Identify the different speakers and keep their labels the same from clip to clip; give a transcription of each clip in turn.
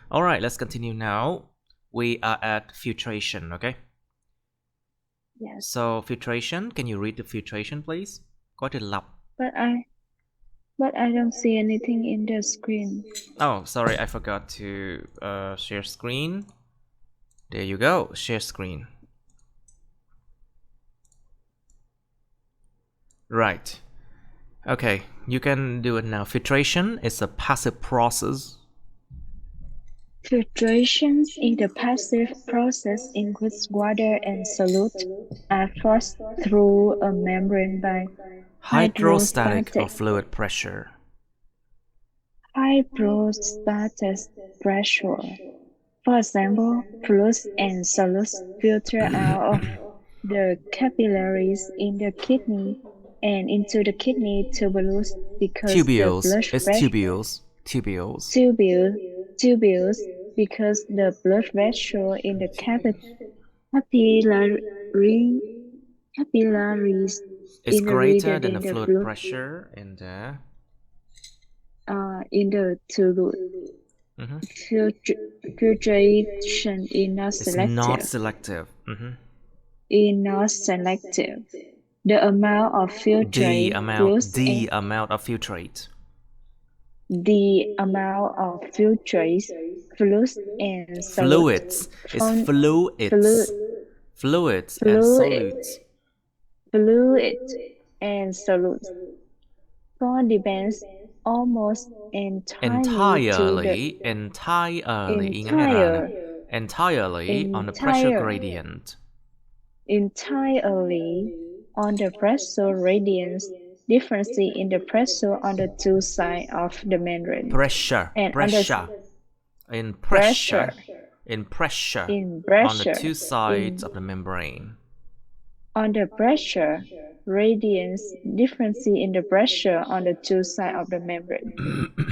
Speaker 1: All right, let's continue now. We are at filtration, okay?
Speaker 2: Yes.
Speaker 1: So filtration, can you read the filtration, please? Quá trình lọc.
Speaker 2: But I don't see anything in the screen.
Speaker 1: Oh, sorry, I forgot to share screen. There you go, share screen. Right. Okay, you can do it now. Filtration is a passive process.
Speaker 2: Filtration is a passive process in which water and solute are forced through a membrane by
Speaker 1: Hydrostatic or
Speaker 2: hydrostatic
Speaker 1: fluid pressure.
Speaker 2: pressure. For example, fluids and solutes filter out of the capillaries in the kidney and into the kidney tubules because the
Speaker 1: Tubules.
Speaker 2: blood
Speaker 1: It's
Speaker 2: pressure
Speaker 1: tubules. Tubules.
Speaker 2: tubules because the blood vessel in the capillary capillaries
Speaker 1: It's
Speaker 2: in the
Speaker 1: greater
Speaker 2: region
Speaker 1: than the
Speaker 2: in the
Speaker 1: fluid
Speaker 2: fluid
Speaker 1: pressure in the
Speaker 2: in the tubule. Filtration is not
Speaker 1: It's not
Speaker 2: selective.
Speaker 1: selective.
Speaker 2: Is not selective. The amount of filtrate fluids
Speaker 1: The amount of filtrate.
Speaker 2: the amount of filtrates, fluids and solutes
Speaker 1: Fluids. It's
Speaker 2: con
Speaker 1: fluids. Fluids and
Speaker 2: fluid
Speaker 1: solutes.
Speaker 2: fluid and solutes depends almost entirely to the entire
Speaker 1: entirely on the pressure
Speaker 2: entire
Speaker 1: gradient.
Speaker 2: entirely on the pressure gradients difference in the pressure on the two sides of the membrane
Speaker 1: Pressure.
Speaker 2: and on the
Speaker 1: Pressure. In pressure.
Speaker 2: pressure
Speaker 1: In pressure.
Speaker 2: in
Speaker 1: On the
Speaker 2: pressure
Speaker 1: two sides
Speaker 2: in
Speaker 1: of the membrane.
Speaker 2: on the pressure gradients difference in the pressure on the two sides of the membrane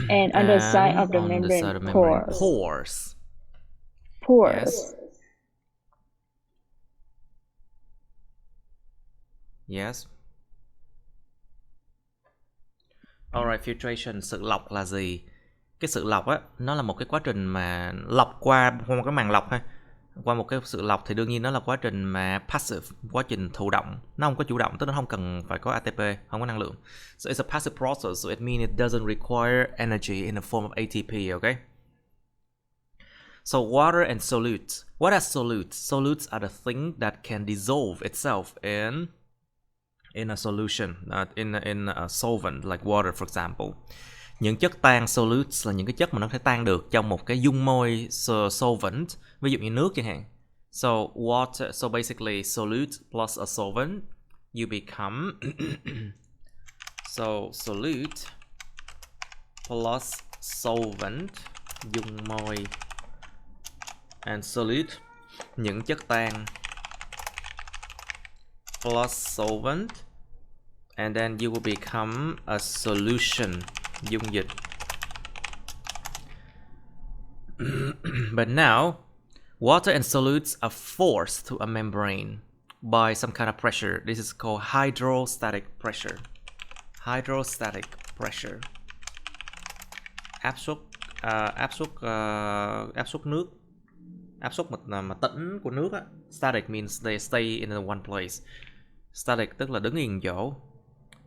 Speaker 2: and on the side
Speaker 1: And
Speaker 2: of the
Speaker 1: on the side
Speaker 2: membrane
Speaker 1: of the membrane,
Speaker 2: pores.
Speaker 1: pores. Yes.
Speaker 2: Pores.
Speaker 1: Yes. Alright, filtration, sự lọc là gì? Cái sự lọc á, nó là một cái quá trình mà lọc qua một cái màng lọc ha. Qua một cái sự lọc thì đương nhiên nó là quá trình mà passive, quá trình thụ động. Nó không có chủ động, tức nó không cần phải có ATP, không có năng lượng. So it's a passive process, so it means it doesn't require energy in the form of ATP, okay? So water and solutes. What are solutes? Solutes are the thing that can dissolve itself in a solution, in a solvent like water for example. Những chất tan solutes là những cái chất mà nó thể tan được trong một cái dung môi solvent, ví dụ như nước chẳng hạn. So water, so basically solute plus a solvent, you become so solute plus solvent, dung môi and solute, những chất tan plus solvent, and then you will become a solution, dung dịch. But now water and solutes are forced to a membrane by some kind of pressure. This is called hydrostatic pressure. Hydrostatic pressure. Áp suất nước, áp suất mà tĩnh của nước á. Static means they stay in one place. Static tức là đứng yên chỗ.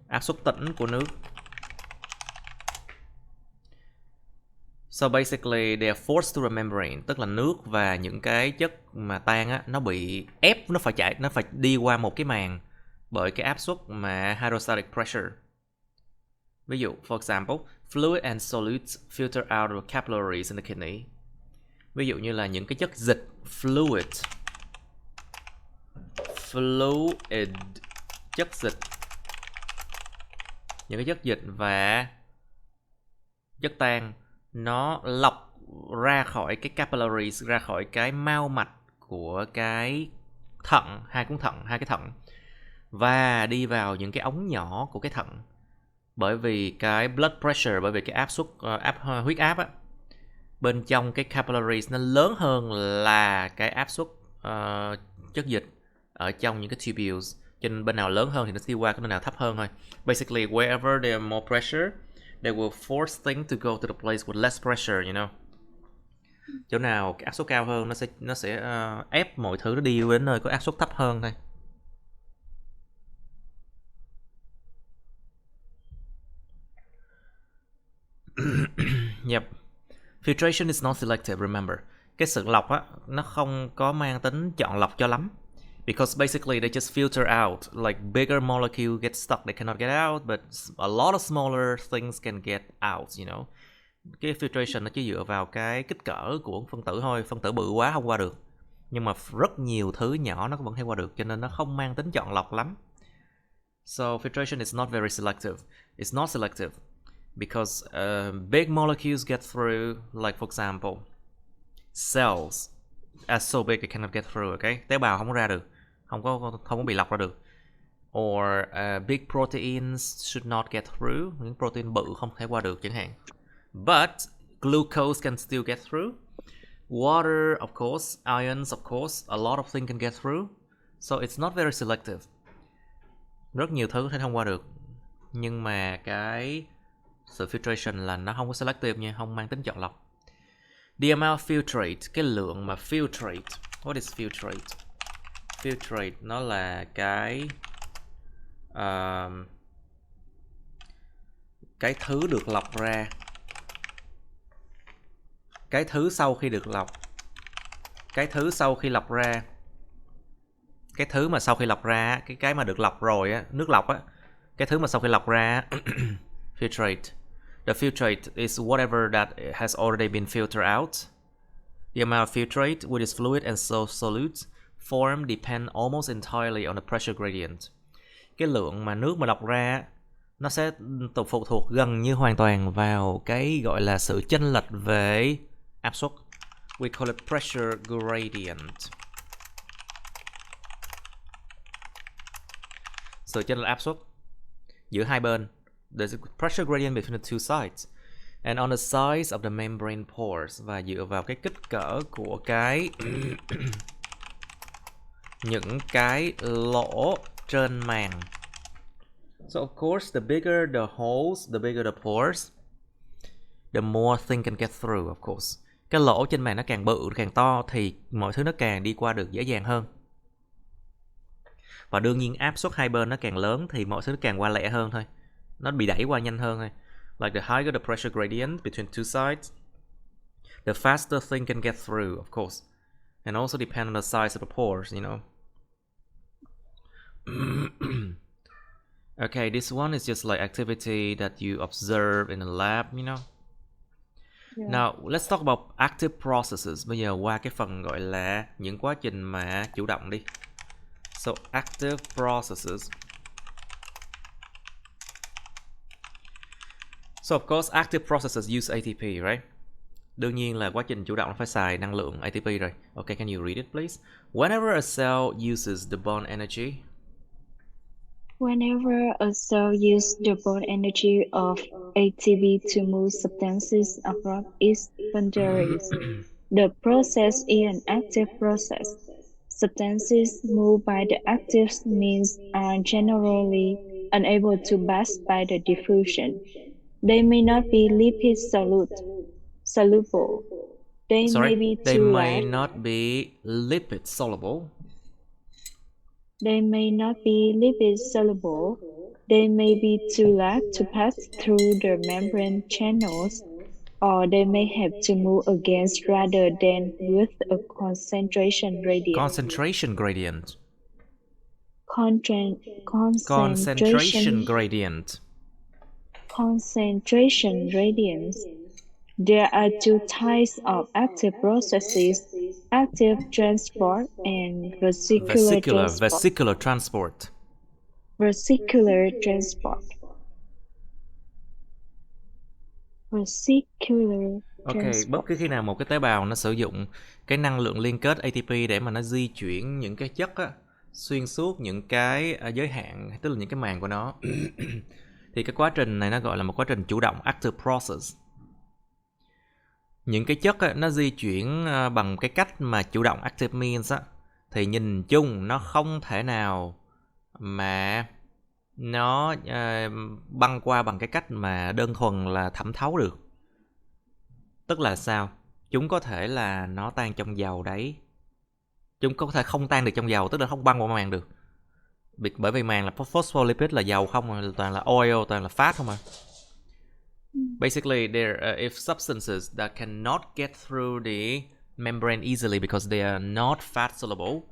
Speaker 1: Áp suất tĩnh của nước. So basically they are forced to the membrane, tức là nước và những cái chất mà tan á, nó bị ép, nó phải đi qua một cái màng bởi cái áp suất mà hydrostatic pressure. Ví dụ, for example, fluid and solutes filter out of capillaries in the kidney. Ví dụ như là những cái chất dịch, fluid, chất dịch, những cái chất dịch và chất tan, nó lọc ra khỏi cái capillaries, ra khỏi cái mao mạch của cái thận, hai cái thận, và đi vào những cái ống nhỏ của cái thận. Bởi vì cái blood pressure, bởi vì cái áp suất huyết áp á, bên trong cái capillaries nó lớn hơn là cái áp suất chất dịch ở trong những cái tubules. Cho nên bên nào lớn hơn thì nó đi qua cái bên nào thấp hơn thôi. Basically, wherever there are more pressure, they will force things to go to the place with less pressure, you know. Chỗ nào cái áp suất cao hơn nó sẽ ép mọi thứ nó đi đến nơi có áp suất thấp hơn thôi. Yep. Filtration is not selective, remember. Cái sự lọc á, nó không có mang tính chọn lọc cho lắm. Because basically they just filter out. Like bigger molecule get stuck, they cannot get out, but a lot of smaller things can get out, you know. Cái filtration nó chỉ dựa vào cái kích cỡ của phân tử thôi. Phân tử bự quá không qua được. Nhưng mà rất nhiều thứ nhỏ nó vẫn hay qua được, cho nên nó không mang tính chọn lọc lắm. So filtration is not very selective. It's not selective because big molecules get through, like for example, cells are so big it cannot get through, okay? Tế bào không có ra được, không có bị lọc ra được. Or big proteins should not get through, những protein bự không thể qua được chẳng hạn. But glucose can still get through. Water, of course, ions, of course, a lot of things can get through. So it's not very selective. Rất nhiều thứ có thể thông qua được. Nhưng mà cái sự filtration là nó không có selective nha, không mang tính chọn lọc. The amount filtrate, cái lượng mà filtrate. What is filtrate? Filtrate nó là cái thứ được lọc ra. Cái thứ sau khi được lọc. Cái thứ sau khi lọc ra. Cái thứ mà sau khi lọc ra, cái mà được lọc rồi á, nước lọc á. Cái thứ mà sau khi lọc ra filtrate. The filtrate is whatever that has already been filtered out. The amount of filtrate with its fluid and solute form depend almost entirely on the pressure gradient. Cái lượng mà nước mà lọc ra nó sẽ phụ thuộc gần như hoàn toàn vào cái gọi là sự chênh lệch về áp suất. We call it pressure gradient. Sự chênh lệch áp suất giữa hai bên. There's a pressure gradient between the two sides. And on the size of the membrane pores. Và dựa vào cái kích cỡ của cái những cái lỗ trên màng. So of course, the bigger the holes, the bigger the pores, the more thing can get through, of course. Cái lỗ trên màng nó càng bự, càng to thì mọi thứ nó càng đi qua được dễ dàng hơn. Và đương nhiên áp suất hai bên nó càng lớn thì mọi thứ nó càng qua lẹ hơn thôi. Nó bị đẩy qua nhanh hơn thôi. Like the higher the pressure gradient between two sides, the faster thing can get through, of course. And also depend on the size of the pores, you know. Okay, this one is just like activity that you observe in a lab, you know. Yeah. Now, let's talk about active processes. Bây giờ qua cái phần gọi là những quá trình mà chủ động đi. So, active processes. So, of course, active processes use ATP, right? Đương nhiên là quá trình chủ động nó phải xài năng lượng ATP rồi. Okay, can you read it, please? Whenever a cell uses the bond energy.
Speaker 2: Whenever a cell uses the bond energy of ATP to move substances across its boundaries, the process is an active process. Substances moved by the active means are generally unable to pass by the diffusion. They may not be lipid soluble. They may be
Speaker 1: they
Speaker 2: too
Speaker 1: may
Speaker 2: large.
Speaker 1: not be lipid soluble.
Speaker 2: They may not be lipid soluble. They may be too large to pass through the membrane channels, or they may have to move against rather than with a concentration gradient.
Speaker 1: Concentration gradient.
Speaker 2: Concentration gradient. Concentration gradients. There are two types of active processes, active transport and vesicular transport.
Speaker 1: Vesicular transport.
Speaker 2: Vesicular transport. Vesicular transport.
Speaker 1: Bất cứ khi nào một cái tế bào nó sử dụng cái năng lượng liên kết ATP để mà nó di chuyển những cái chất á, xuyên suốt những cái giới hạn, tức là những cái màng của nó, thì cái quá trình này nó gọi là một quá trình chủ động, active process. Những cái chất á, nó di chuyển bằng cái cách mà chủ động, active means á, thì nhìn chung nó không thể nào mà nó băng qua bằng cái cách mà đơn thuần là thẩm thấu được. Tức là sao? Chúng có thể là nó tan trong dầu đấy. Chúng có thể không tan được trong dầu, tức là không băng qua màng được. Bởi vì màng là phospholipid là dầu không, toàn là oil, toàn là fat không à. Basically, if substances that cannot get through the membrane easily because they are not fat soluble,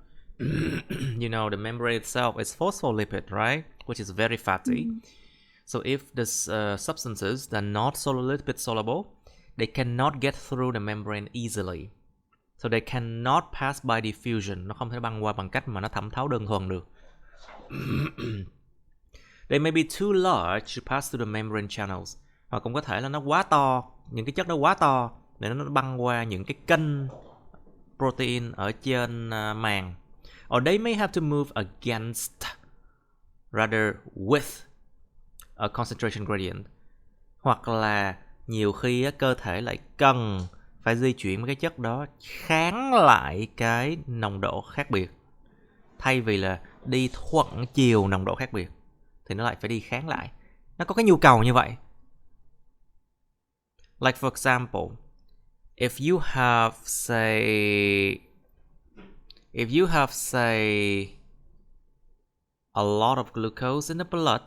Speaker 1: you know, the membrane itself is phospholipid, right? Which is very fatty. So if the substances that are not lipid soluble, they cannot get through the membrane easily. So they cannot pass by diffusion. Nó không thể băng qua bằng cách mà nó thẩm thấu đơn thuần được. They may be too large to pass through the membrane channels. Hoặc cũng có thể là nó quá to, những cái chất đó quá to để nó băng qua những cái kênh protein ở trên màng. Or they may have to move against rather with a concentration gradient. Hoặc là nhiều khi cơ thể lại cần phải di chuyển mấy cái chất đó kháng lại cái nồng độ khác biệt. Thay vì là đi thuận chiều nồng độ khác biệt thì nó lại phải đi kháng lại. Nó có cái nhu cầu như vậy. Like for example, if you have say a lot of glucose in the blood,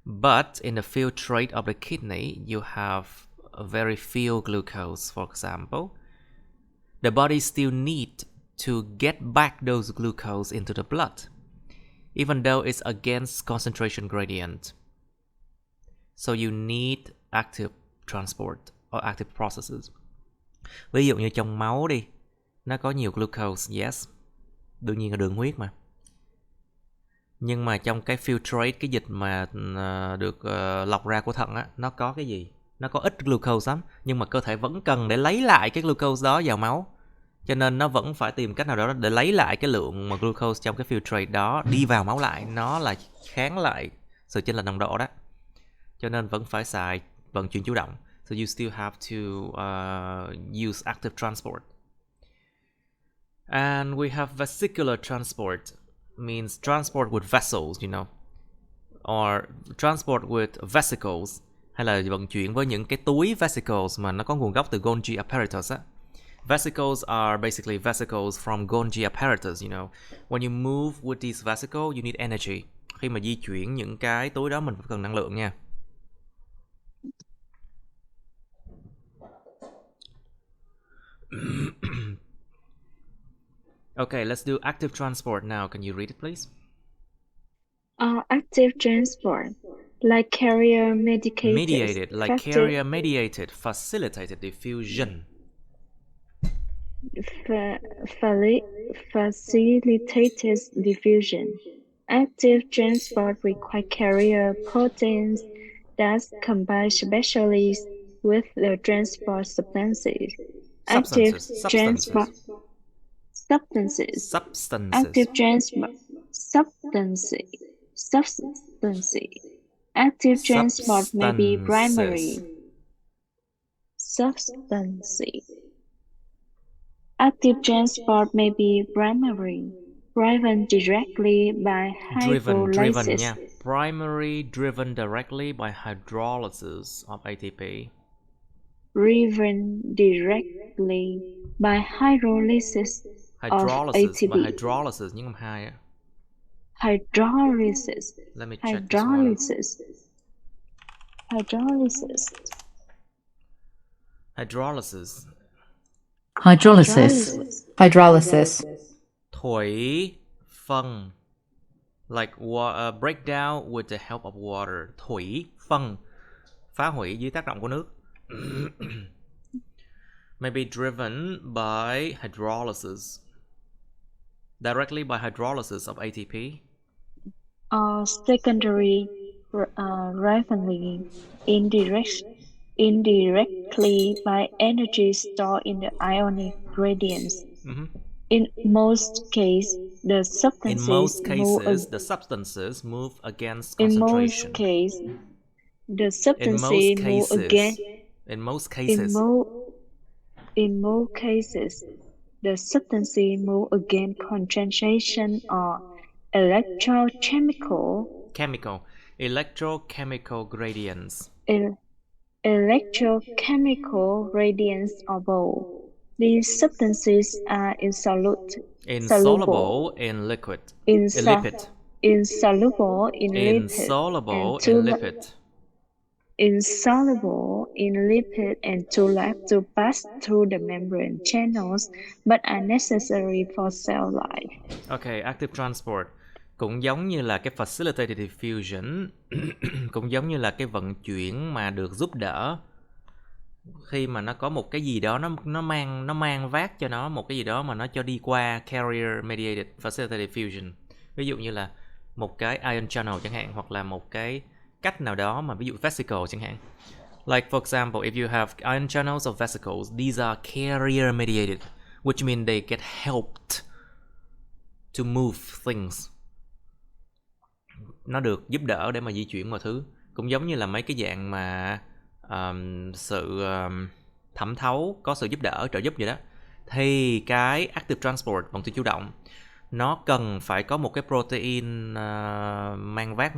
Speaker 1: but in the filtrate of the kidney you have a very few glucose, for example, the body still need to get back those glucose into the blood, even though it's against concentration gradient. So you need active transport or active processes. Ví dụ như trong máu đi, nó có nhiều glucose, yes, đương nhiên là đường huyết mà. Nhưng mà trong cái filtrate, cái dịch mà được lọc ra của thận á, nó có cái gì? Nó có ít glucose lắm, nhưng mà cơ thể vẫn cần để lấy lại cái glucose đó vào máu. Cho nên nó vẫn phải tìm cách nào đó để lấy lại cái lượng mà glucose trong cái filtrate đó đi vào máu lại. Nó là kháng lại sự chênh lệch nồng độ đó. Cho nên vẫn phải xài vận chuyển chủ động. So you still have to use active transport. And we have vesicular transport, means transport with vessels, you know, or transport with vesicles, hay là vận chuyển với những cái túi vesicles mà nó có nguồn gốc từ Golgi apparatus á. Vesicles are basically vesicles from Golgi apparatus, you know. When you move with these vesicles, you need energy. Khi mà di chuyển những cái túi đó mình phải cần năng lượng nha. Okay, let's do active transport now. Can you read it, please?
Speaker 2: Active transport, like carrier
Speaker 1: Mediated, like carrier mediated, facilitated diffusion.
Speaker 2: Facilitated diffusion. Active transport requires carrier proteins that combine specially with the transport substances. Active transport substances. Active transport substances. Active transport may be primary. Substances. Active transport may be primary, driven directly by hydrolysis.
Speaker 1: Driven nha. Primary, driven directly by hydrolysis of ATP.
Speaker 2: Driven directly by hydrolysis of ATP.
Speaker 1: By hydrolysis, nhấn 2 á.
Speaker 2: Hydrolysis.
Speaker 1: Let me check this one.
Speaker 3: Hydrolysis.
Speaker 1: Thủy phân. Like break down with the help of water. Thủy phân. Phá hủy dưới tác động của nước. May be driven by hydrolysis. Directly by hydrolysis of ATP.
Speaker 2: Secondary ripening indirectly by energy stored in the ionic gradients. In most cases, the substances
Speaker 1: move against concentration.
Speaker 2: In most cases, the substances move against concentration or electrochemical
Speaker 1: gradients.
Speaker 2: electrochemical gradients or both. These substances are
Speaker 1: Insoluble in liquid.
Speaker 2: inso- insoluble in lipid and
Speaker 1: Insoluble in
Speaker 2: too
Speaker 1: lipid.
Speaker 2: insoluble in lipid and too light to pass through the membrane channels, but are necessary for cell life.
Speaker 1: Ok, active transport cũng giống như là cái facilitated diffusion, cũng giống như là cái vận chuyển mà được giúp đỡ khi mà nó có một cái gì đó nó mang vác cho nó một cái gì đó mà nó cho đi qua carrier mediated facilitated diffusion. Ví dụ như là một cái ion channel chẳng hạn, hoặc là một cái cách nào đó mà ví dụ vesicle chẳng hạn. Like for example, if you have ion channels or vesicles, these are carrier mediated, which means they get helped to move things. Nó được giúp đỡ để mà di chuyển mọi thứ. Cũng giống như là mấy cái dạng mà sự thẩm thấu, có sự giúp đỡ, trợ giúp vậy đó. Thì cái active transport, vận chuyển chủ động, nó cần phải có một cái protein mang vác,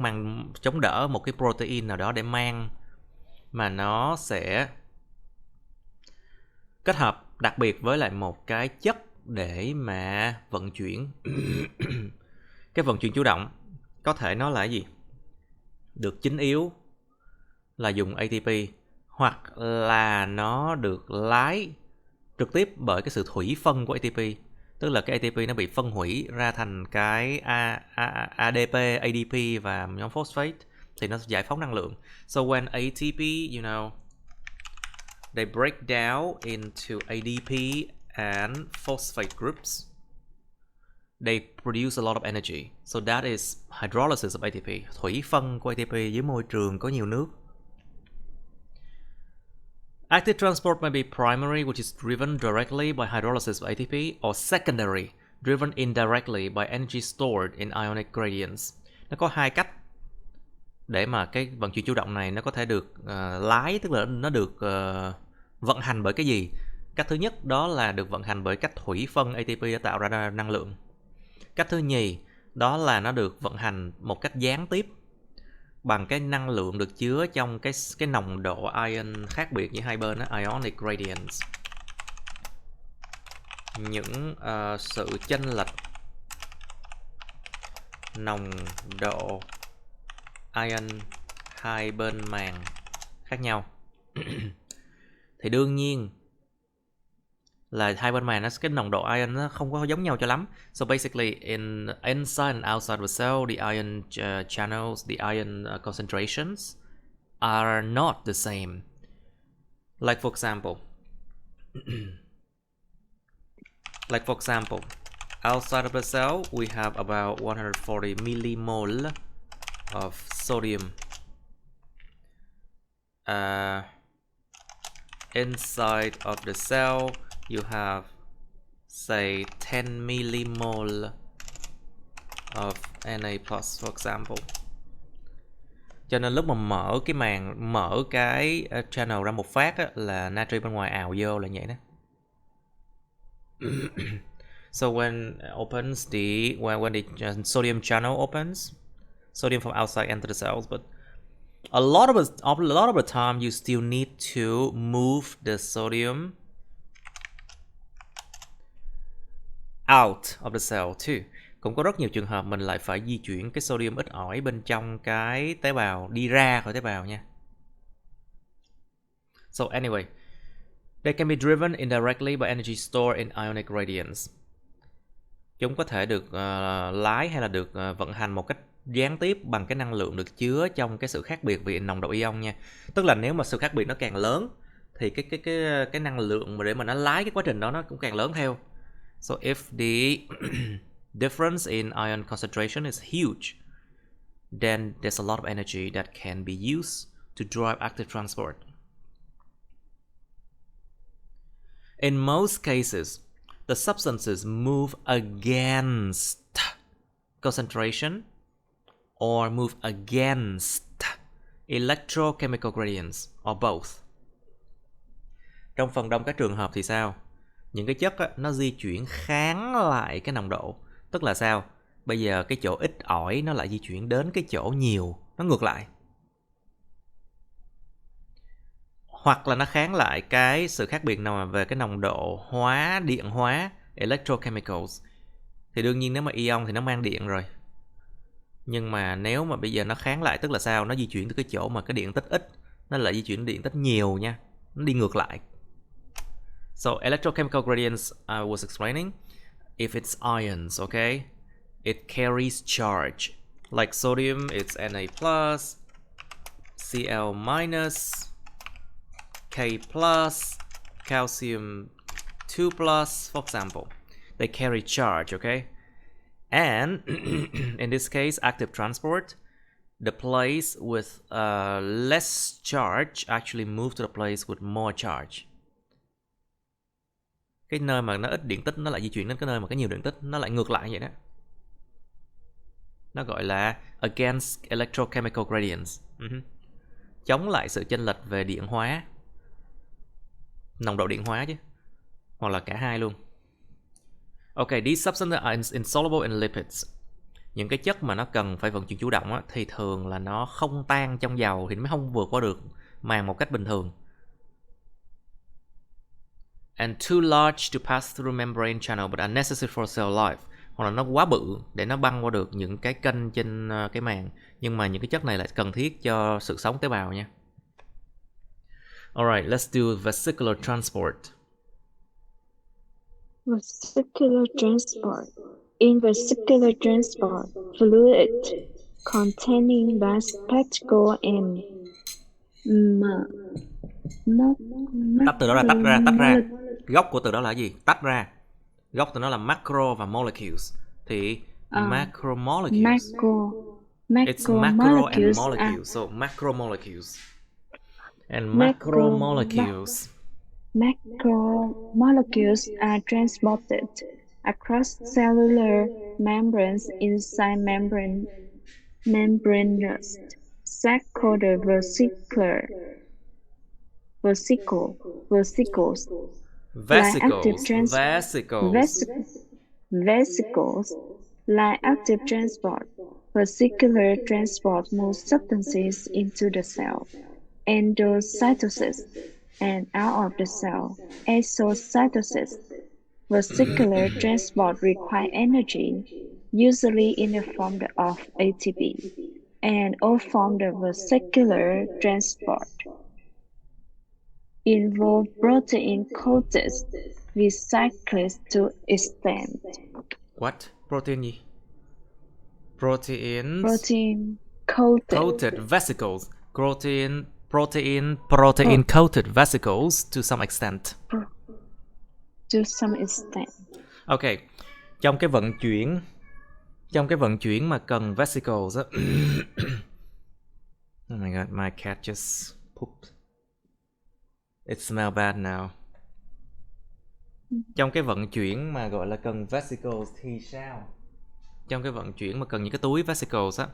Speaker 1: chống đỡ một cái protein nào đó để mang, mà nó sẽ kết hợp đặc biệt với lại một cái chất để mà vận chuyển. Cái vận chuyển chủ động có thể nó là cái gì? Được chính yếu là dùng ATP, hoặc là nó được lái trực tiếp bởi cái sự thủy phân của ATP. Tức là cái ATP nó bị phân hủy ra thành cái ADP, ADP và nhóm phosphate, thì nó giải phóng năng lượng. So when ATP, they break down into ADP and phosphate groups, they produce a lot of energy. So that is hydrolysis of ATP, thủy phân của ATP dưới môi trường có nhiều nước. Active transport may be primary, which is driven directly by hydrolysis of ATP, or secondary, driven indirectly by energy stored in ionic gradients. Nó có hai cách để mà cái vận chuyển chủ động này nó có thể được lái, tức là nó được vận hành bởi cái gì. Cách thứ nhất đó là được vận hành bởi cách thủy phân ATP để tạo ra năng lượng. Cách thứ nhì đó là nó được vận hành một cách gián tiếp bằng cái năng lượng được chứa trong cái nồng độ ion khác biệt giữa hai bên đó, ionic gradients. Những sự chênh lệch nồng độ ion hai bên màng khác nhau. Thì đương nhiên là hai bên màng cái nồng độ ion nó không có giống nhau cho lắm. So basically in inside and outside of the cell, the ion channels, the ion concentrations are not the same. Like for example, outside of the cell we have about 140 millimole of sodium. Inside of the cell you have say 10 millimole of Na+, for example. Cho nên lúc mà mở cái channel ra một phát á, là natri bên ngoài ào vô là vậy đó. So when the sodium channel opens, sodium from outside enter the cells, but a lot of the time you still need to move the sodium out of the cell too. Cũng có rất nhiều trường hợp mình lại phải di chuyển cái sodium ít ỏi bên trong cái tế bào đi ra khỏi tế bào nha. So anyway, they can be driven indirectly by energy stored in ionic gradients. Chúng có thể được lái hay là được vận hành một cách gián tiếp bằng cái năng lượng được chứa trong cái sự khác biệt về nồng độ ion nha. Tức là nếu mà sự khác biệt nó càng lớn thì cái năng lượng mà để mà nó lái cái quá trình đó nó cũng càng lớn theo. So if the difference in ion concentration is huge, then there's a lot of energy that can be used to drive active transport. In most cases, the substances move against concentration or move against electrochemical gradients or both. Trong phần đông các trường hợp thì sao? Những cái chất á, nó di chuyển kháng lại cái nồng độ. Tức là sao? Bây giờ cái chỗ ít ỏi nó lại di chuyển đến cái chỗ nhiều, nó ngược lại. hoặc là nó kháng lại cái sự khác biệt nào về cái nồng độ điện hóa electrochemicals. Thì đương nhiên nếu mà ion thì nó mang điện rồi. Nhưng mà nếu mà bây giờ nó kháng lại tức là sao? Nó di chuyển từ cái chỗ mà cái điện tích ít, nó lại di chuyển điện tích nhiều nha. Nó đi ngược lại. So electrochemical gradients I was explaining. If it's ions, okay, it carries charge. Like sodium, it's Na plus, Cl minus, K plus, calcium 2 plus, for example. They carry charge, okay? And in this case, active transport, the place with less charge actually move to the place with more charge. Cái nơi mà nó ít điện tích nó lại di chuyển đến cái nơi mà có nhiều điện tích, nó lại ngược lại vậy đó. Nó gọi là against electrochemical gradients. Chống lại sự chênh lệch về điện hóa, nồng độ điện hóa chứ, hoặc là cả hai luôn. Okay, these substances are insoluble in lipids. Những cái chất mà nó cần phải vận chuyển chủ động á, thì thường là nó không tan trong dầu thì nó mới không vượt qua được màng một cách bình thường. And too large to pass through membrane channel but are necessary for cell life. Hoặc là nó quá bự để nó băng qua được những cái kênh trên cái màng. Nhưng mà những cái chất này lại cần thiết cho sự sống tế bào nha. Alright, let's do vesicular transport.
Speaker 2: Vesicular transport. In vesicular transport, fluid containing vast particle and
Speaker 1: Tách từ đó là tách ra. Gốc của từ đó là gì? Tách ra. Gốc từ nó là macro và molecules. Thì macromolecules. It's macro and molecules. So macromolecules. And macromolecules.
Speaker 2: Macromolecules are transported across cellular membranes inside membranous sac called the vesicles. Like active transport, vesicular transport moves substances into the cell. Endocytosis and out of the cell. Exocytosis. Vesicular transport requires energy, usually in the form of ATP, and all forms of vesicular transport involve protein-coated vesicles to extent.
Speaker 1: What? Protein gì? Protein
Speaker 2: coated
Speaker 1: vesicles. Protein coated vesicles to some extent.
Speaker 2: To some extent.
Speaker 1: Ok. Trong cái vận chuyển mà cần vesicles á. Oh my god, my cat just pooped. It smells bad now. Trong cái vận chuyển mà gọi là cần vesicles thì sao? Trong cái vận chuyển mà cần những cái túi vesicles á,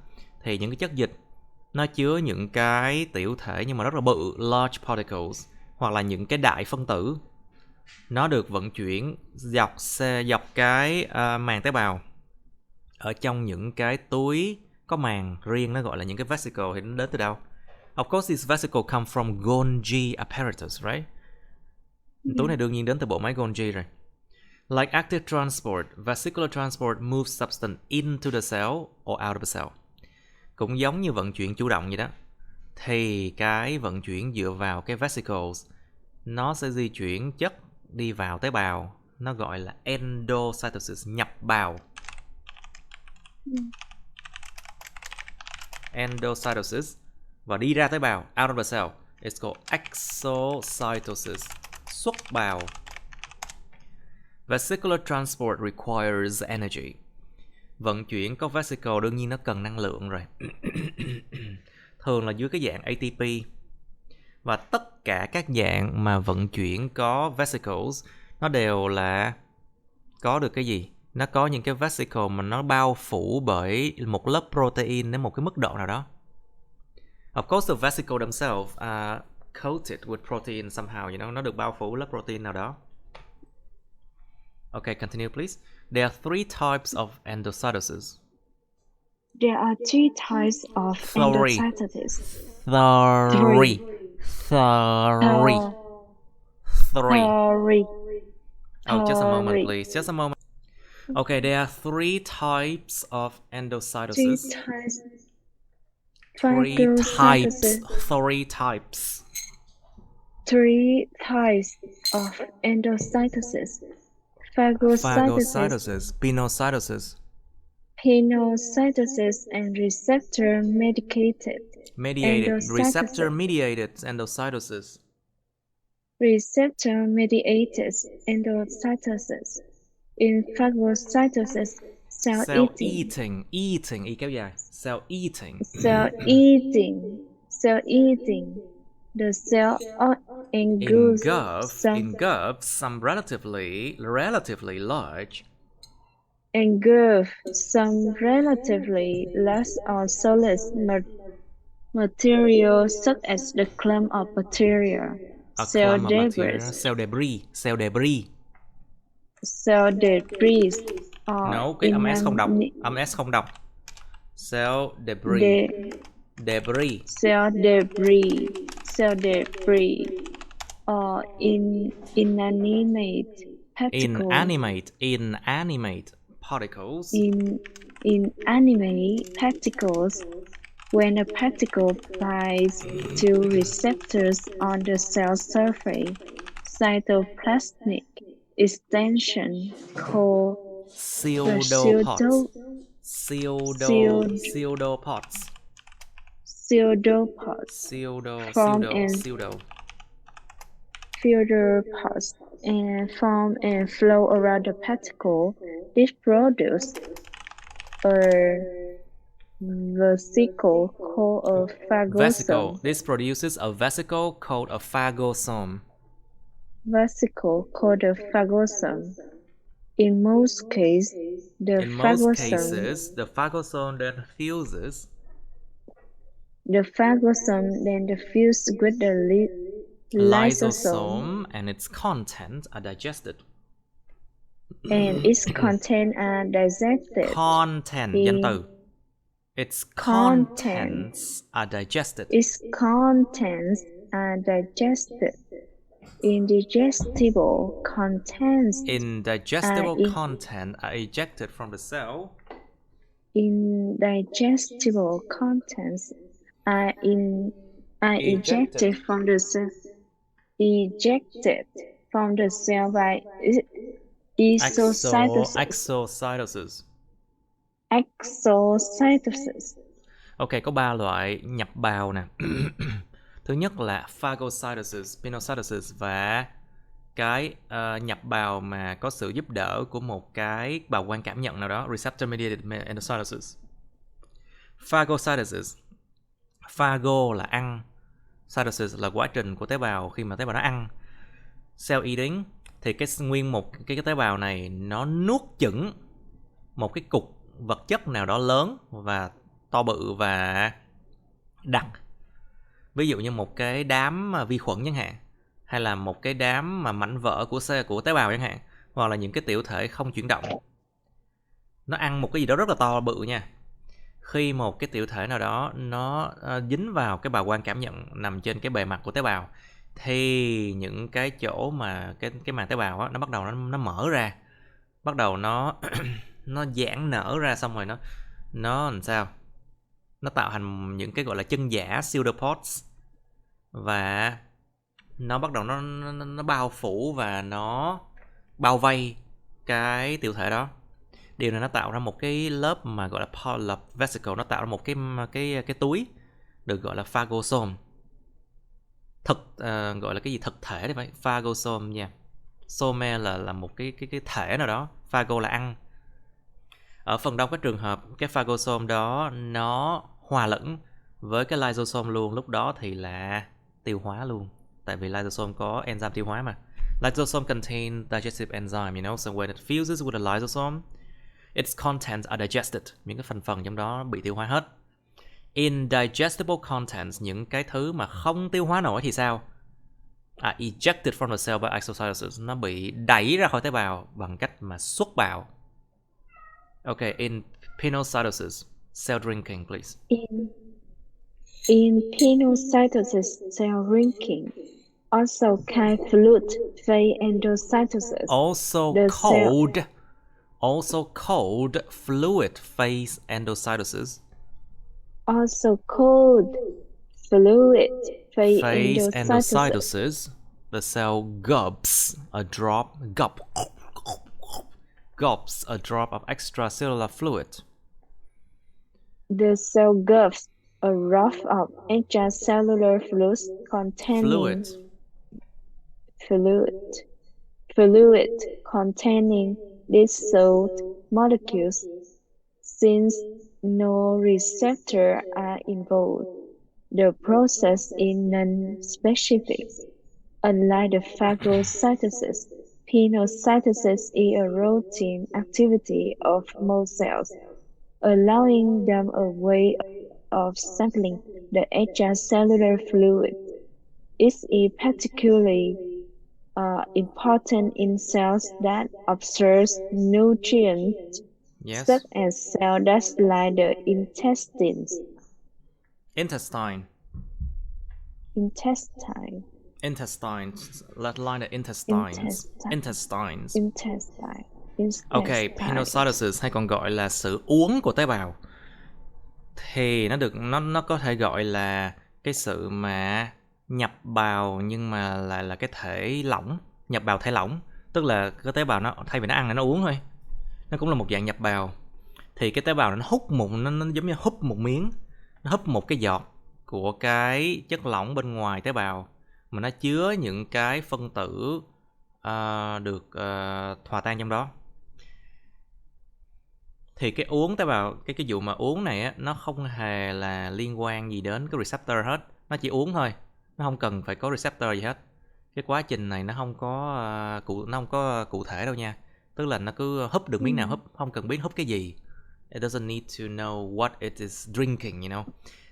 Speaker 1: thì những cái chất dịch nó chứa những cái tiểu thể nhưng mà rất là bự, large particles, hoặc là những cái đại phân tử. Nó được vận chuyển dọc cái màng tế bào. Ở trong những cái túi có màng riêng, nó gọi là những cái vesicle. Thì nó đến từ đâu? Of course, these vesicles come from Golgi apparatus, right? Túi này đương nhiên đến từ bộ máy Golgi rồi. Like active transport, vesicular transport moves substance into the cell or out of the cell. Cũng giống như vận chuyển chủ động vậy đó. Thì cái vận chuyển dựa vào cái vesicles, nó sẽ di chuyển chất đi vào tế bào. Nó gọi là endocytosis, nhập bào. Endocytosis. Và đi ra tế bào, out of the cell. It's called exocytosis, xuất bào. Vesicular transport requires energy. Vận chuyển có vesicle đương nhiên nó cần năng lượng rồi. Thường là dưới cái dạng ATP. Và tất cả các dạng mà vận chuyển có vesicles, nó đều là có được cái gì? Nó có những cái vesicle mà nó bao phủ bởi một lớp protein đến một cái mức độ nào đó. Of course, the vesicle themselves are coated with protein somehow, you know, nó được bao phủ lớp protein nào đó. Okay, continue please. There are three types of endocytosis.
Speaker 2: There are three types of endocytosis.
Speaker 1: Three.
Speaker 2: Three.
Speaker 1: Oh, just a moment, please. Just a moment. Okay, there are three types of endocytosis. Three types. Three types.
Speaker 2: Three types of endocytosis: phagocytosis,
Speaker 1: Pinocytosis,
Speaker 2: pinocytosis, and receptor-mediated
Speaker 1: receptor
Speaker 2: endocytosis.
Speaker 1: mediated endocytosis.
Speaker 2: Receptor-mediated endocytosis. In phagocytosis, cell eating.
Speaker 1: Eating, y kéo dài. Cell eating.
Speaker 2: Cell eating. The cell engulfs
Speaker 1: some relatively large
Speaker 2: or solid material such as the clump of bacteria, cell debris,
Speaker 1: no, cái âm S không đọc. Âm S không đọc. Cell debris.
Speaker 2: Cell debris or inanimate particles.
Speaker 1: Inanimate particles.
Speaker 2: Inanimate particles. When a particle binds to receptors on the cell surface, cytoplasmic extension called
Speaker 1: Pseudopods.
Speaker 2: form and flow around the particle. This produces a vesicle called a phagosome.
Speaker 1: This produces a vesicle called a phagosome.
Speaker 2: In most cases, the
Speaker 1: phagosome then fuses.
Speaker 2: The phagosome then fuses with the lysosome,
Speaker 1: and its contents are digested.
Speaker 2: Its contents are digested.
Speaker 1: Danh từ. Its contents are digested.
Speaker 2: Indigestible contents
Speaker 1: are ejected from the cell.
Speaker 2: Indigestible contents are ejected from the cell. By exocytosis.
Speaker 1: Ok, có 3 loại nhập bào nè. Thứ nhất là phagocytosis, pinocytosis và cái nhập bào mà có sự giúp đỡ của một cái bào quang cảm nhận nào đó, receptor mediated endocytosis. Phagocytosis. Phago là ăn, cytosis là quá trình của tế bào khi mà tế bào nó ăn. Cell eating thì nguyên một cái tế bào này nó nuốt chửng một cái cục vật chất nào đó lớn và to bự và đặc. Ví dụ như một cái đám vi khuẩn chẳng hạn, hay là một cái đám mà mảnh vỡ của tế bào chẳng hạn, hoặc là những cái tiểu thể không chuyển động. Nó ăn một cái gì đó rất là to bự nha. Khi một cái tiểu thể nào đó nó dính vào cái bào quang cảm nhận nằm trên cái bề mặt của tế bào, thì những cái chỗ mà cái màng tế bào á, nó bắt đầu nó mở ra, bắt đầu nó nó giãn nở ra, xong rồi nó làm sao, nó tạo thành những cái gọi là chân giả pseudopods, và nó bắt đầu nó bao phủ và nó bao vây cái tiểu thể đó. Điều này nó tạo ra một cái lớp mà gọi là polyp vesicle, nó tạo ra một cái túi được gọi là phagosome. Gọi là cái gì, thực thể đấy vậy, phagosome nha. Some là một cái thể nào đó, phago là ăn. Ở phần đông các trường hợp cái phagosome đó nó hòa lẫn với cái lysosome luôn, lúc đó thì là tiêu hóa luôn, tại vì lysosome có enzyme tiêu hóa mà. Lysosome contain digestive enzyme, so when it fuses with the lysosome, its contents are digested. Những cái phần trong đó bị tiêu hóa hết. Indigestible contents, những cái thứ mà không tiêu hóa nổi thì sao? Ejected from the cell by exocytosis. Nó bị đẩy ra khỏi tế bào bằng cách mà xuất bào. Okay, in pinocytosis, cell drinking, please.
Speaker 2: In pinocytosis cell ranking, also called fluid phase endocytosis,
Speaker 1: Also
Speaker 2: the cell
Speaker 1: called fluid phase endocytosis.
Speaker 2: also called fluid phase
Speaker 1: Phase
Speaker 2: endocytosis.
Speaker 1: endocytosis, the cell gulps a drop of extracellular fluid.
Speaker 2: The cell gulps a raft of extracellular
Speaker 1: Fluid.
Speaker 2: fluid, fluid containing dissolved molecules. Since no receptors are involved, the process is non-specific. Unlike the phagocytosis, pinocytosis is a routine activity of most cells, allowing them a way of sampling the extracellular fluid. It is particularly important in cells that absorb nutrients, such
Speaker 1: Yes.
Speaker 2: as cells that line the intestines.
Speaker 1: Intestine.
Speaker 2: Intestine.
Speaker 1: Intestines. Let line the intestines.
Speaker 2: Intestine.
Speaker 1: Intestines.
Speaker 2: Intestine.
Speaker 1: Ok,
Speaker 2: Intestines.
Speaker 1: pinocytosis hay còn gọi là sự uống của tế bào thì nó có thể gọi là cái sự mà nhập bào nhưng mà lại là cái thể lỏng, nhập bào thể lỏng, tức là cái tế bào nó thay vì nó ăn là nó uống thôi. Nó cũng là một dạng nhập bào. Thì cái tế bào nó hút nó giống như hút một miếng, nó hút một cái giọt của cái chất lỏng bên ngoài tế bào mà nó chứa những cái phân tử được hòa tan trong đó. Thì cái uống tế bào, cái vụ mà uống này á, nó không hề là liên quan gì đến cái receptor hết, nó chỉ uống thôi, nó không cần phải có receptor gì hết. Cái quá trình này nó không có cụ thể đâu nha, tức là nó cứ húp được miếng nào húp, không cần biết húp cái gì. It doesn't need to know what it is drinking, you know,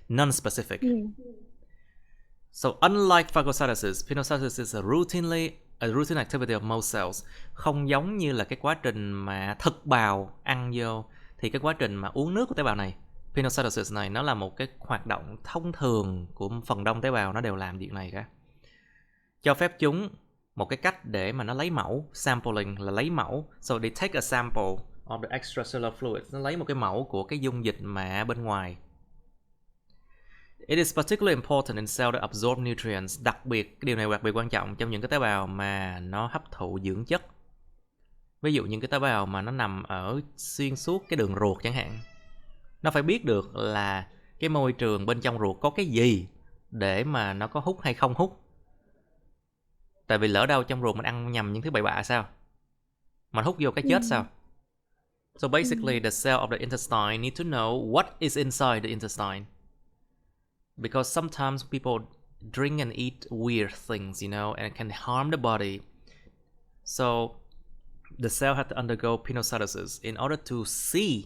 Speaker 1: non-specific. So unlike phagocytosis, pinocytosis is a routine activity of most cells. Không giống như là cái quá trình mà thực bào ăn vô, thì cái quá trình mà uống nước của tế bào này, pinocytosis này, nó là một cái hoạt động thông thường của phần đông tế bào, nó đều làm việc này cả. Cho phép chúng một cái cách để mà nó lấy mẫu, sampling là lấy mẫu. So they take a sample of the extracellular fluid, nó lấy một cái mẫu của cái dung dịch mà bên ngoài. It is particularly important in cells that absorb nutrients. Đặc biệt, cái điều này đặc biệt quan trọng trong những cái tế bào mà nó hấp thụ dưỡng chất. Ví dụ những cái tế bào mà nó nằm ở xuyên suốt cái đường ruột chẳng hạn. Nó phải biết được là cái môi trường bên trong ruột có cái gì để mà nó có hút hay không hút. Tại vì lỡ đâu trong ruột mình ăn nhầm những thứ bậy bạ sao? Mình hút vô cái chết sao? So basically the cell of the intestine need to know what is inside the intestine. Because sometimes people drink and eat weird things, you know, and it can harm the body. So the cell had to undergo pinocytosis in order to see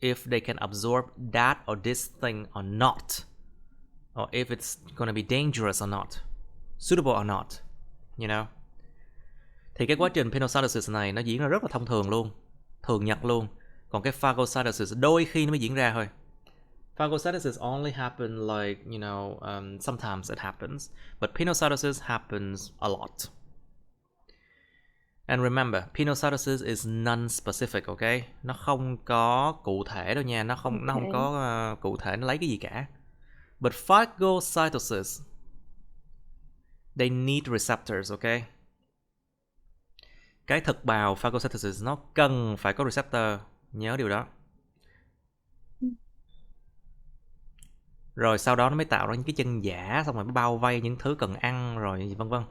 Speaker 1: if they can absorb that or this thing or not, or if it's going to be dangerous or not, suitable or not, you know. Thì cái quá trình pinocytosis này nó diễn ra rất là thông thường luôn, thường nhật luôn. Còn cái phagocytosis đôi khi nó mới diễn ra thôi. Phagocytosis only happen like, you know, sometimes it happens, but pinocytosis happens a lot. And remember, pinocytosis is non-specific, okay? Nó không có cụ thể đâu nha, nó không có cụ thể nó lấy cái gì cả. But phagocytosis, they need receptors, okay? Cái thực bào phagocytosis nó cần phải có receptor, nhớ điều đó. Rồi sau đó nó mới tạo ra những cái chân giả, xong rồi mới bao vây những thứ cần ăn rồi vân vân.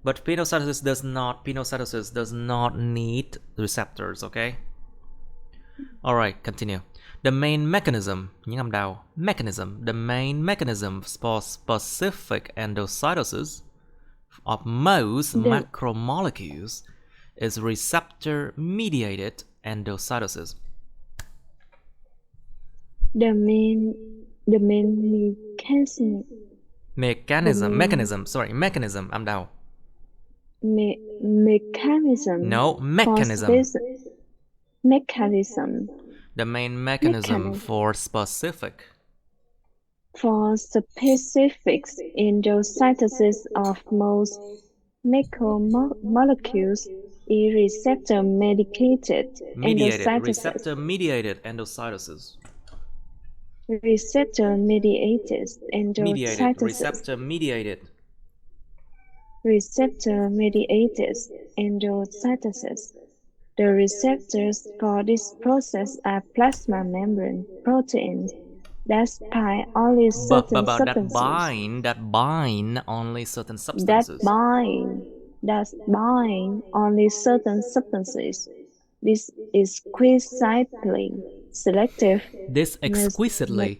Speaker 1: But pinocytosis does not need receptors, okay? Alright, continue. The main mechanism, những âm đầu, the main mechanism for specific endocytosis of most macromolecules is receptor-mediated endocytosis.
Speaker 2: The main
Speaker 1: mechanism, âm đầu.
Speaker 2: Mechanism.
Speaker 1: No, mechanism.
Speaker 2: Mechanism
Speaker 1: The main mechanism for specific
Speaker 2: endocytosis of most macromolecules is receptor-mediated endocytosis.
Speaker 1: receptor-mediated endocytosis.
Speaker 2: Receptor-mediated endocytosis.
Speaker 1: Receptor-mediated.
Speaker 2: Receptor-mediated endocytosis. The receptors for this process are plasma membrane proteins that bind only certain substances.
Speaker 1: That bind only certain
Speaker 2: That
Speaker 1: substances.
Speaker 2: bind only certain substances. This exquisitely selective.
Speaker 1: This exquisitely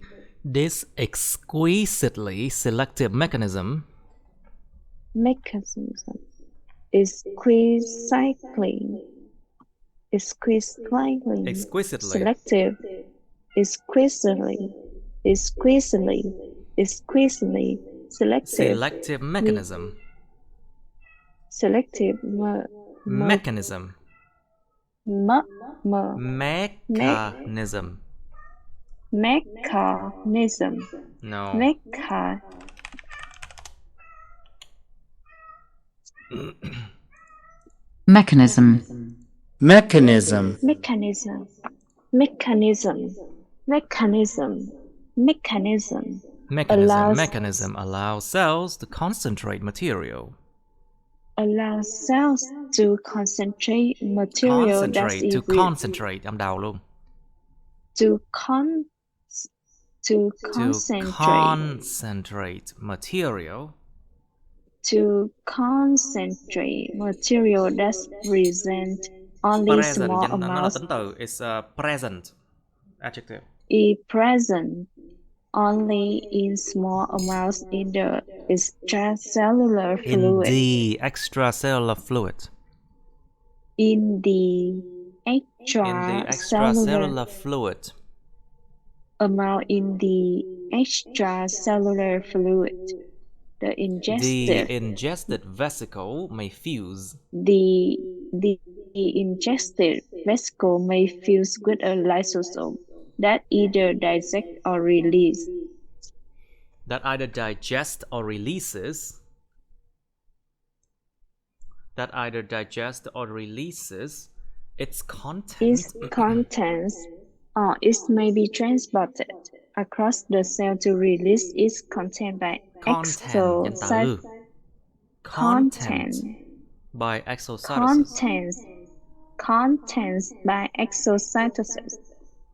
Speaker 1: selective mechanism.
Speaker 2: Exquisitely
Speaker 1: selective mechanism.
Speaker 2: Selective
Speaker 1: mechanism.
Speaker 2: Mechanism.
Speaker 1: No.
Speaker 3: Mechanism.
Speaker 1: Mechanism allows cells to concentrate material.
Speaker 2: Concentrate
Speaker 1: âm đầu luôn.
Speaker 2: To concentrate
Speaker 1: material.
Speaker 2: To concentrate material that present only small amounts.
Speaker 1: Nó là tính từ. It's present. Adjective.
Speaker 2: Is present only in small amounts in the extracellular fluid.
Speaker 1: In the extracellular fluid.
Speaker 2: In the extracellular
Speaker 1: fluid.
Speaker 2: Amount in the extracellular fluid. The
Speaker 1: ingested vesicle may fuse.
Speaker 2: The ingested vesicle may fuse with a lysosome that either digests or releases. Its contents. Or it may be transported across the cell to release its content by exocytosis. Contents by exocytosis.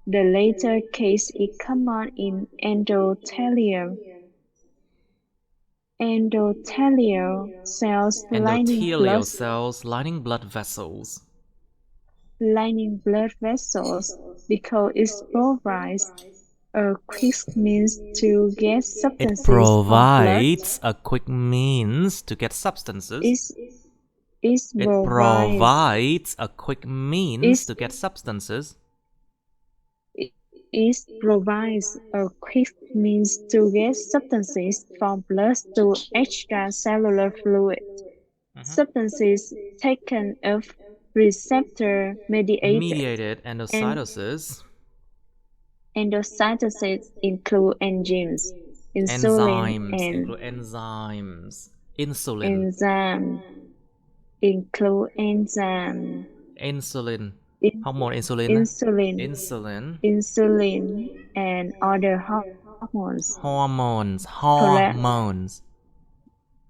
Speaker 2: The latter case is common in endothelial cells lining blood vessels. Because it provides a quick means to get substances. It provides a quick means to get substances from blood to extracellular fluid. Substances taken up receptor-mediated
Speaker 1: endocytosis.
Speaker 2: Endocytosis include enzymes.
Speaker 1: Insulin.
Speaker 2: Include enzyme.
Speaker 1: Hormone
Speaker 2: insulin and other hormones.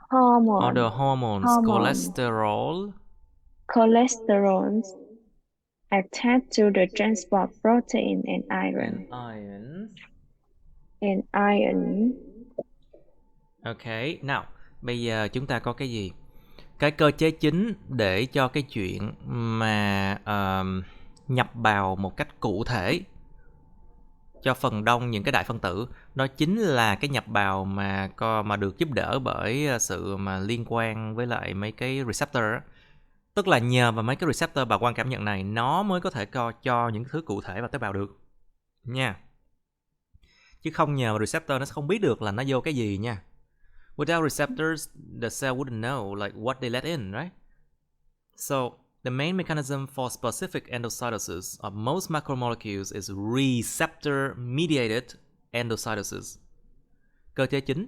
Speaker 1: Other hormones.
Speaker 2: Cholesterol attached to the transport protein and iron.
Speaker 1: Okay, nào, bây giờ chúng ta có cái gì? Cái cơ chế chính để cho cái chuyện mà nhập vào một cách cụ thể cho phần đông những cái đại phân tử, đó chính là cái nhập vào mà được giúp đỡ bởi sự mà liên quan với lại mấy cái receptor. Tức là nhờ vào mấy cái receptor và quan cảm nhận này, nó mới có thể cho những thứ cụ thể vào tế bào được nha. Chứ không nhờ vào receptor nó sẽ không biết được là nó vô cái gì nha. Without receptors, the cell wouldn't know like what they let in, right? So The main mechanism for specific endocytosis of most macromolecules is receptor-mediated endocytosis. Cơ chế chính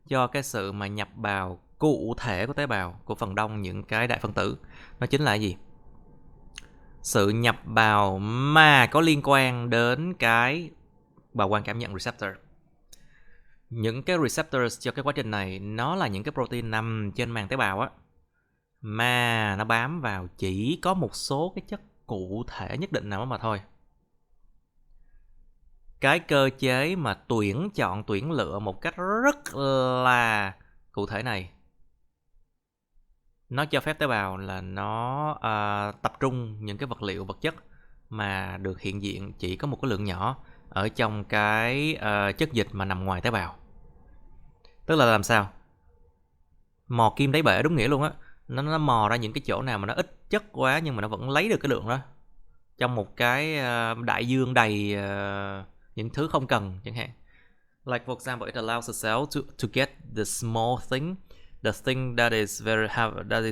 Speaker 1: cho cái sự mà nhập bào cụ thể của tế bào, của phần đông những cái đại phân tử, nó chính là gì? Sự nhập bào mà có liên quan đến cái bào quang cảm nhận receptor. Những cái receptors cho cái quá trình này nó là những cái protein nằm trên màng tế bào á, mà nó bám vào chỉ có một số cái chất cụ thể nhất định nào đó mà thôi. Cái cơ chế mà tuyển lựa một cách rất là cụ thể này, nó cho phép tế bào là nó tập trung những cái vật liệu, vật chất mà được hiện diện chỉ có một cái lượng nhỏ ở trong cái chất dịch mà nằm ngoài tế bào. Tức là làm sao? Mò kim đáy bể đúng nghĩa luôn á. Nó mò ra những cái chỗ nào mà nó ít chất quá nhưng mà nó vẫn lấy được cái lượng đó trong một cái đại dương đầy những thứ không cần chẳng hạn. Like for example, it allows the cell to get the small thing, the thing that is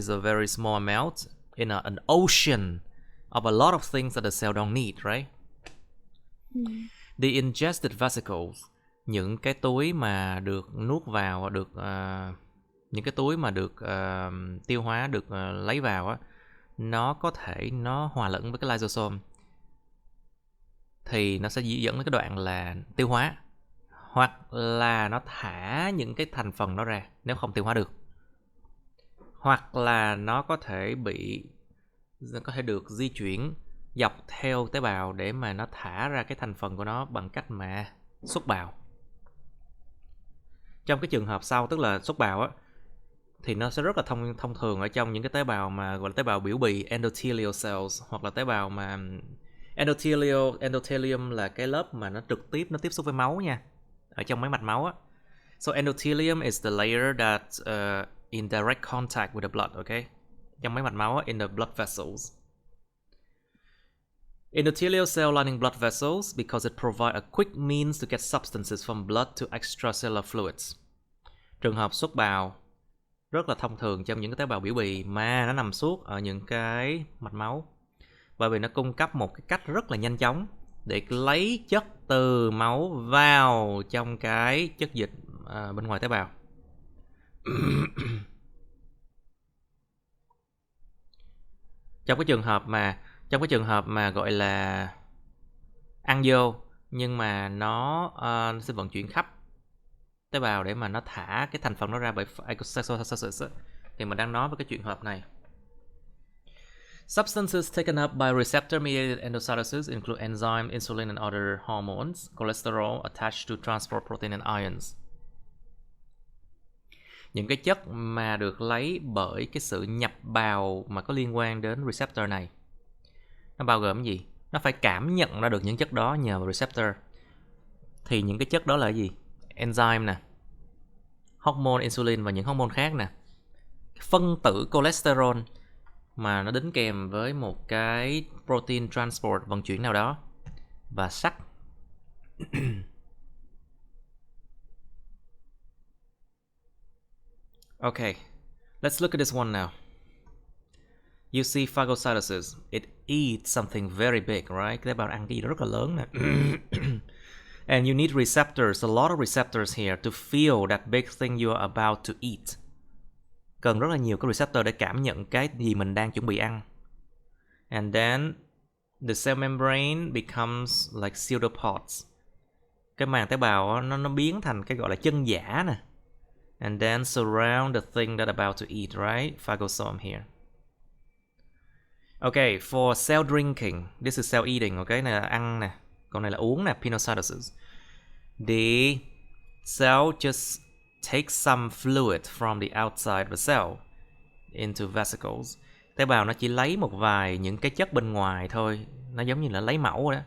Speaker 1: a very small amount in an ocean of a lot of things that the cell don't need, right? The ingested vesicles, những cái túi mà được nuốt vào, được những cái túi mà được tiêu hóa, được lấy vào á, nó có thể nó hòa lẫn với cái lysosome thì nó sẽ dẫn đến cái đoạn là tiêu hóa, hoặc là nó thả những cái thành phần nó ra nếu không tiêu hóa được, hoặc là nó có thể được di chuyển dọc theo tế bào để mà nó thả ra cái thành phần của nó bằng cách mà xuất bào. Trong cái trường hợp sau, tức là xuất bào á, thì nó sẽ rất là thông thường ở trong những cái tế bào mà gọi là tế bào biểu bì, endothelial cells, hoặc là tế bào mà endothelium là cái lớp mà nó trực tiếp nó tiếp xúc với máu nha, ở trong mấy mạch máu á. So endothelium is the layer that in direct contact with the blood, okay? Trong mấy mạch máu á, in the blood vessels. Endothelial cell lining blood vessels because it provides a quick means to get substances from blood to extracellular fluids. Trường hợp xuất bào rất là thông thường trong những cái tế bào biểu bì mà nó nằm suốt ở những cái mạch máu, bởi vì nó cung cấp một cái cách rất là nhanh chóng để lấy chất từ máu vào trong cái chất dịch bên ngoài tế bào. Trong cái trường hợp mà gọi là ăn vô nhưng mà nó sẽ vận chuyển khắp tế bào để mà nó thả cái thành phần nó ra bởi Exocytosis, thì mình đang nói về cái trường hợp này. Substances taken up by receptor-mediated endocytosis include enzyme, insulin and other hormones, cholesterol attached to transport protein and ions. Những cái chất mà được lấy bởi cái sự nhập bào mà có liên quan đến receptor này, nó bao gồm gì? Nó phải cảm nhận ra được những chất đó nhờ vào receptor. Thì những cái chất đó là gì? Enzyme nè, hormone insulin và những hormone khác nè, phân tử cholesterol mà nó đính kèm với một cái protein transport vận chuyển nào đó, và sắt. Okay, let's look at this one now. You see phagocytosis, it eats something very big, right? Cái tế bào ăn cái gì đó rất là lớn nè. And you need receptors, a lot of receptors here to feel that big thing you are about to eat. Cần rất là nhiều cái receptor để cảm nhận cái gì mình đang chuẩn bị ăn. And then the cell membrane becomes like pseudopods. Cái màng tế bào nó biến thành cái gọi là chân giả nè. And then surround the thing that about to eat, right? Phagosome here. Okay, for cell drinking, this is cell eating, okay? Này là ăn nè, còn này là uống nè, pinocytosis. The cell just takes some fluid from the outside of the cell into vesicles. Tế bào nó chỉ lấy một vài những cái chất bên ngoài thôi, nó giống như là lấy mẫu đó.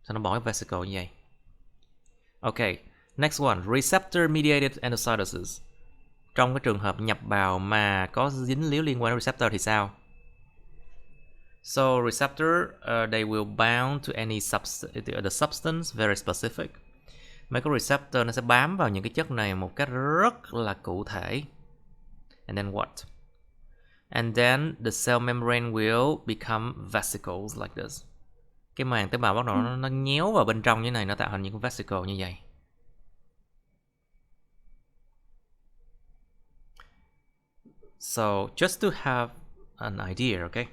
Speaker 1: Sau nó bỏ cái vesicle như vậy. Okay, next one, receptor mediated endocytosis. Trong cái trường hợp nhập bào mà có dính líu liên quan đến receptor thì sao? So receptor, they will bound to any the substance very specific. Mấy cái receptor nó sẽ bám vào những cái chất này một cách rất là cụ thể. And then what? And then the cell membrane will become vesicles like this. Cái màng tế bào bắt đầu nó nhéo vào bên trong như này, nó tạo thành những vesicle như vậy. So just to have an idea, okay?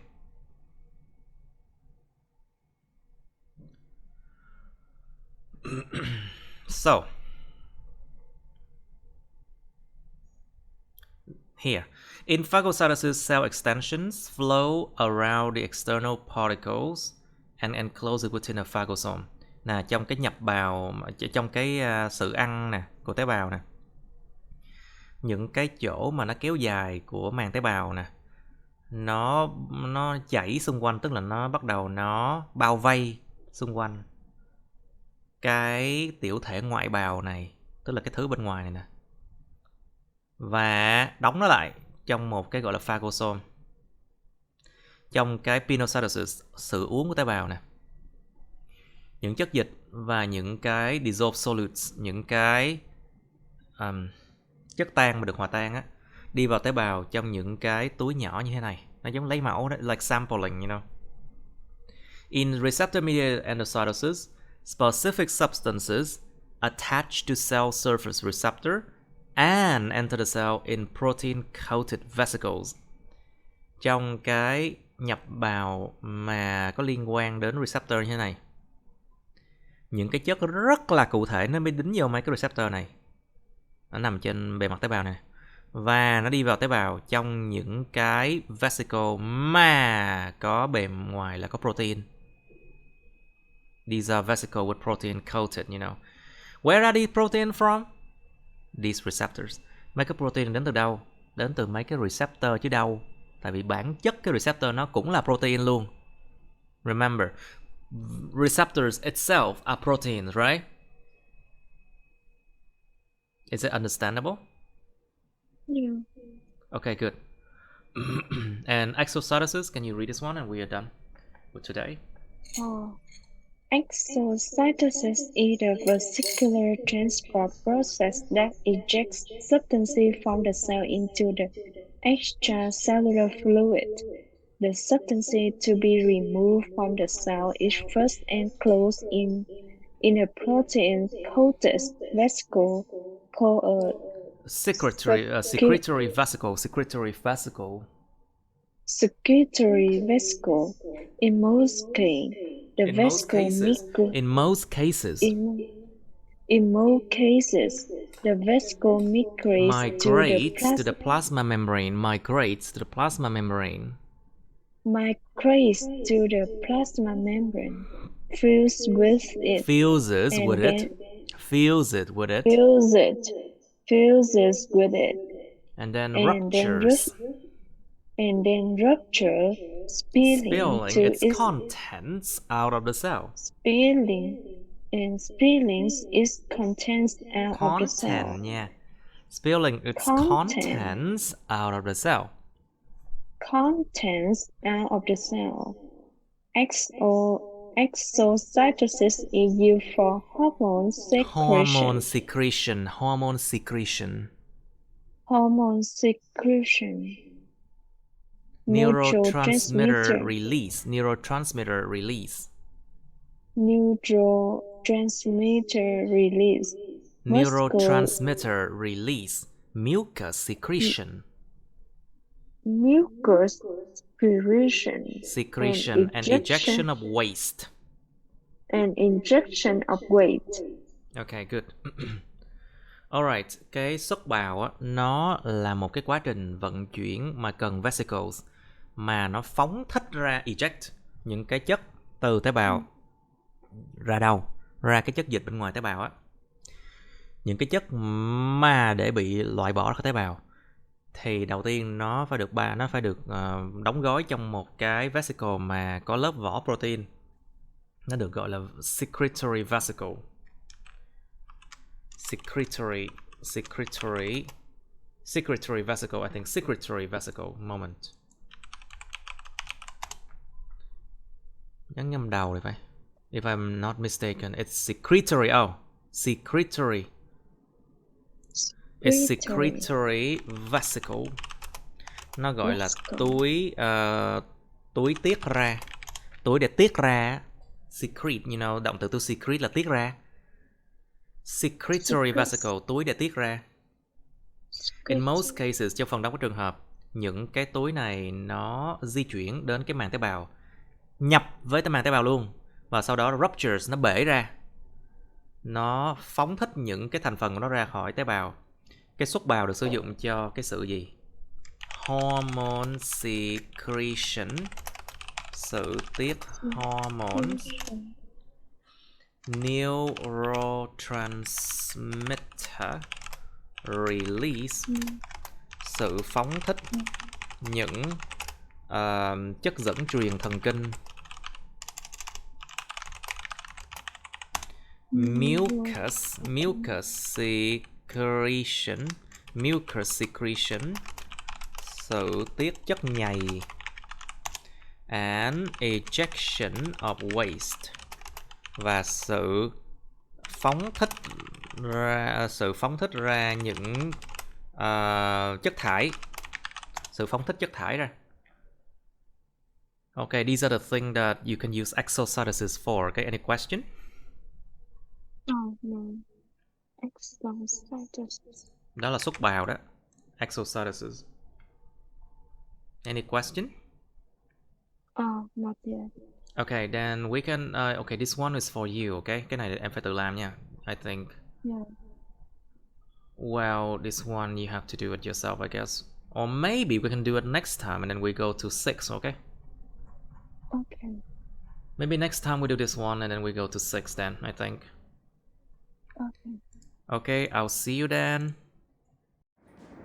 Speaker 1: So here, in phagocytosis, cell extensions flow around the external particles and enclose it within a phagosome. Nè, trong cái nhập bào, trong cái sự ăn nè của tế bào nè, những cái chỗ mà nó kéo dài của màng tế bào nè, nó chảy xung quanh, tức là nó bắt đầu nó bao vây xung quanh cái tiểu thể ngoại bào này, tức là cái thứ bên ngoài này nè, và đóng nó lại trong một cái gọi là phagosome. Trong cái pinocytosis, sự uống của tế bào nè, những chất dịch và những cái dissolved solids, những cái chất tan mà được hòa tan á, đi vào tế bào trong những cái túi nhỏ như thế này. Nó giống lấy mẫu đó, like sampling, you know. In receptor-mediated endocytosis, specific substances attach to cell surface receptor and enter the cell in protein-coated vesicles. Trong cái nhập bào mà có liên quan đến receptor như thế này, những cái chất rất là cụ thể nó mới đính vô mấy cái receptor này. Nó nằm trên bề mặt tế bào này. Và nó đi vào tế bào trong những cái vesicle mà có bề ngoài là có protein. These are vesicles with protein coated, you know. Where are these protein from? These receptors. Mấy cái protein đến từ đâu? Đến từ mấy cái receptor chứ đâu. Tại vì bản chất cái receptor nó cũng là protein luôn. Remember, receptors itself are proteins, right? Is it understandable?
Speaker 2: Yeah.
Speaker 1: Okay, good. And exocytosis, can you read this one and we are done with today?
Speaker 2: Exocytosis is a vesicular transport process that ejects substances from the cell into the extracellular fluid. The substance to be removed from the cell is first enclosed in a protein-coated vesicle called a
Speaker 1: secretory vesicle. In most cases, the vesicle migrates to the plasma membrane.
Speaker 2: Fuses with it,
Speaker 1: and then ruptures.
Speaker 2: Spilling
Speaker 1: its contents out of the cell.
Speaker 2: Spilling its contents out of the cell.
Speaker 1: Yeah. Spilling its contents out of the cell.
Speaker 2: Contents out of the cell. Exocytosis is used for hormone secretion.
Speaker 1: Neurotransmitter release. Mucus secretion. And ejection of waste. Okay, good. Alright, cái xuất bào á, nó là một cái quá trình vận chuyển mà cần vesicles, mà nó phóng thích ra eject những cái chất từ tế bào ra đâu? Ra cái chất dịch bên ngoài tế bào á. Những cái chất mà để bị loại bỏ khỏi tế bào thì đầu tiên nó phải được đóng gói trong một cái vesicle mà có lớp vỏ protein. Nó được gọi là secretory vesicle. Secretory vesicle, I think. Secretory vesicle, moment. Nhầm đầu thì phải. If I'm not mistaken, it's secretory. It's secretory vesicle. Nó gọi là
Speaker 2: Let's go.
Speaker 1: túi tiết ra. Túi để tiết ra. Secrete, you know, động từ to secrete là tiết ra. Secretory vesicle, túi để tiết ra. In most cases, trong phần đông các trường hợp, những cái túi này nó di chuyển đến cái màng tế bào, nhập với cái màng tế bào luôn, và sau đó ruptures, nó bể ra, nó phóng thích những cái thành phần của nó ra khỏi tế bào. Cái xuất bào được sử dụng cho cái sự gì? Hormone secretion, sự tiết hormone. Neurotransmitter release, sự phóng thích những chất dẫn truyền thần kinh. Mucus secretion, sự tiết chất nhầy. And ejection of waste, và sự phóng thích ra những chất thải, sự phóng thích chất thải ra. Okay, these are the things that you can use exocytosis for. Okay, any question?
Speaker 2: No. Exocytosis.
Speaker 1: Đó là xuất bào đó. Exocytosis. Any question?
Speaker 2: Not yet.
Speaker 1: Okay, then we can okay, this one is for you, okay? Cái này em phải tự làm nha, I think.
Speaker 2: Yeah.
Speaker 1: Well, this one you have to do it yourself, I guess. Or maybe we can do it next time and then we go to 6, okay?
Speaker 2: Okay.
Speaker 1: Maybe next time we do this one and then we go to 6 then, I think.
Speaker 2: Okay.
Speaker 1: Okay, I'll see you then.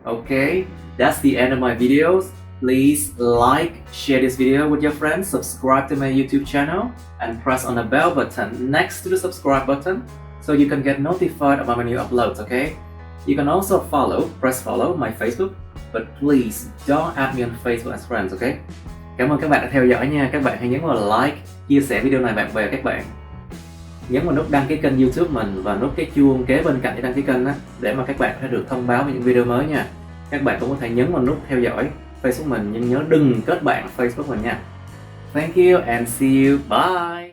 Speaker 1: Okay, that's the end of my videos. Please like, share this video with your friends, subscribe to my YouTube channel, and press on the bell button next to the subscribe button so you can get notified about my new uploads, okay? You can also press follow my Facebook, but please don't add me on Facebook as friends, okay? Cảm ơn các bạn đã theo dõi nha. Các bạn hãy nhấn vào like, chia sẻ video này bạn bè các bạn. Nhấn vào nút đăng ký kênh YouTube mình và nút cái chuông kế bên cạnh để đăng ký kênh á, để mà các bạn sẽ được thông báo về những video mới nha. Các bạn cũng có thể nhấn vào nút theo dõi Facebook mình, nhưng nhớ đừng kết bạn Facebook mình nha. Thank you and see you. Bye.